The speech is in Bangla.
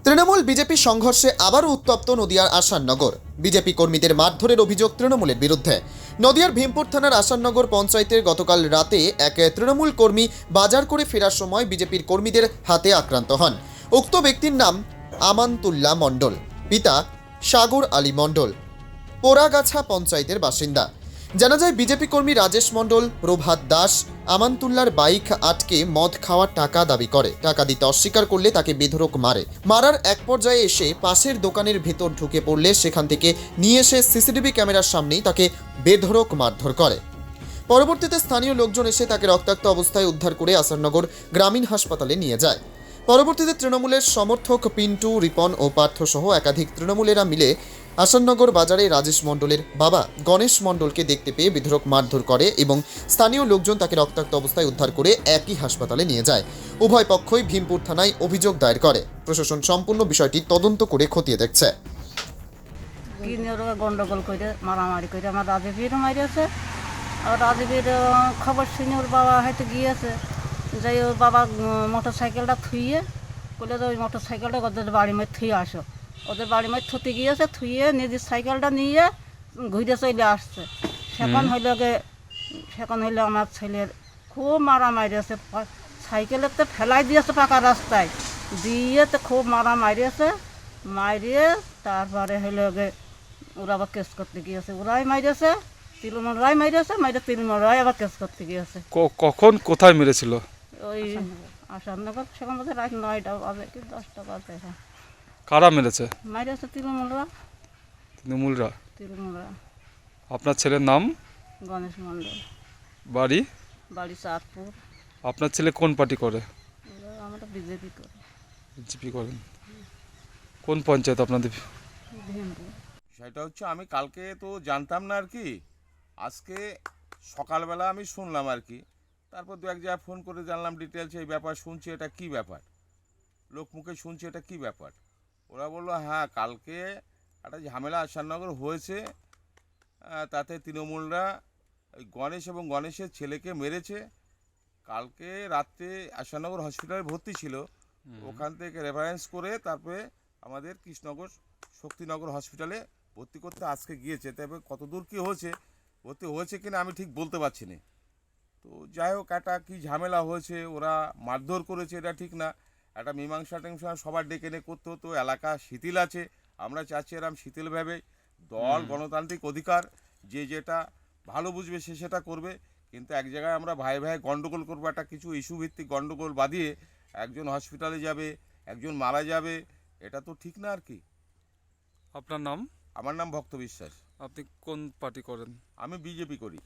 তৃণমূল বিজেপি সংঘর্ষে আবারও উত্তপ্ত নদিয়ার আসাননগর। বিজেপি কর্মীদের মারধরের অভিযোগ তৃণমূলের বিরুদ্ধে। নদিয়ার ভীমপুর থানার আসাননগর পঞ্চায়েতের গতকাল রাতে এক তৃণমূল কর্মী বাজার করে ফেরার সময় বিজেপির কর্মীদের হাতে আক্রান্ত হন। উক্ত ব্যক্তির নাম আমানতুল্লাহ মণ্ডল, পিতা সাগর আলী মণ্ডল, পোড়াগাছা পঞ্চায়েতের বাসিন্দা। জানা যায় বিজেপি কর্মী রাজেশ মণ্ডল প্রভাত দাস আমানতুল্লার বাইক আটকে মদ খাওয়ার টাকা দাবি করে। টাকা দিতে অস্বীকার করলে তাকে বেধড়ক মারার এক পর্যায়ে এসে পাশের দোকানের ভেতর ঢুকে পড়লে সেখান থেকে নিয়ে এসে সিসিটিভি ক্যামেরার সামনেই তাকে বেধড়ক মারধর করে। পরবর্তীতে স্থানীয় লোকজন এসে তাকে রক্তাক্ত অবস্থায় উদ্ধার করে আসাননগর গ্রামীণ হাসপাতালে নিয়ে যায়। পরবর্তীতে তৃণমূলের সমর্থক পিন্টু, রিপন ও পার্থ সহ একাধিক তৃণমূলেরা মিলে আসাননগর বাজারে রাজেশ মণ্ডলের বাবা গণেশ মণ্ডলকে দেখতে পেয়ে বেধড়ক মারধর করে এবং স্থানীয় লোকজন তাকে রক্তাক্ত অবস্থায় উদ্ধার করে একই হাসপাতালে নিয়ে যায়। উভয় পক্ষই ভীমপুর থানায় অভিযোগ দায়ের করে। প্রশাসন সম্পূর্ণ বিষয়টি তদন্ত করে খতিয়ে দেখছে। গন্ডগোল করে মারামারি করে আমার রাজীবের মারিয়েছে। আর রাজীবের খবর শুনে ওর বাবা হয়তো গিয়েছে, যাই ওর বাবা মোটর সাইকেলটা থুইয়ে বলে যে ওই মোটর সাইকেলটা ওদের বাড়ি মেয়ে থুয়ে আসো। ওদের বাড়ি মেয়ে থুতে গিয়েছে, থুয়ে নিজের সাইকেলটা নিয়ে ঘুরে চলে আসছে। সেখন হইলে আমার ছেলের খুব মারামারিয়েছে, সাইকেলেতে ফেলাই দিয়েছে পাকা রাস্তায়, দিয়ে তো খুব মারিয়েছে। মারিয়ে তারপরে হইলে ওরা আবার কেস করতে গিয়েছে, ওরাই মারিয়েছে, তৃণমূলরাই মারিয়েছে, তৃণমূলরাই আবার কেস করতে গিয়েছে। কখন কোথায় মেরেছিল? ওই আসাননগর, সেখান মধ্যে রাত 9টা বাজে কি 10টা বাজে। কারা মেরেছে? মারিয়েছে তৃণমূলরা। আপনার ছেলের নাম? গণেশ মণ্ডল। বাড়ি? বাড়ি চাঁদপুর। আপনার ছেলে কোন পার্টি করে? আমরা বিজেপি করি। বিজেপি করেন? কোন পঞ্চায়েত আপনাদের? ভীমপুর। সেটা হচ্ছে আমি কালকে তো জানতাম না আর কি, আজকে সকালবেলা আমি শুনলাম আর কি। তারপর দু এক জায়গায় ফোন করে জানলাম ডিটেলস এই ব্যাপার, শুনছি এটা কি ব্যাপার, লোক মুখে শুনছি এটা কি ব্যাপার। ওরা বললো হ্যাঁ কালকে একটা ঝামেলা আসাননগর হয়েছে, তাতে তৃণমূলরা ওই গণেশ এবং গণেশের ছেলেকে মেরেছে। কালকে রাত্রে আসাননগর হসপিটালে ভর্তি ছিল, ওখান থেকে রেফারেন্স করে তারপরে আমাদের কৃষ্ণনগর শক্তিনগর হসপিটালে ভর্তি করতে আজকে গিয়েছে। তবে কতদূর কী হয়েছে, ভর্তি হয়েছে কিনা আমি ঠিক বলতে পারছি না। তো যাই হোক, একটা কী ঝামেলা হয়েছে, ওরা মারধর করেছে, এটা ঠিক না। একটা মীমাংসা টেমসা সবার ডেকে নিয়ে করতে হতো। এলাকা শিথিল আছে, আমরা চাচ্ছি এরম শিথিলভাবে দল গণতান্ত্রিক অধিকার, যে যেটা ভালো বুঝবে সে সেটা করবে। কিন্তু এক জায়গায় আমরা ভাই গণ্ডগোল করবো, একটা কিছু ইস্যু ভিত্তিক গণ্ডগোল বাদিয়ে একজন হসপিটালে যাবে, একজন মারা যাবে, এটা তো ঠিক না আর কি। আপনার নাম? আমার নাম ভক্ত বিশ্বাস। আপনি কোন পার্টি করেন? আমি বিজেপি করি।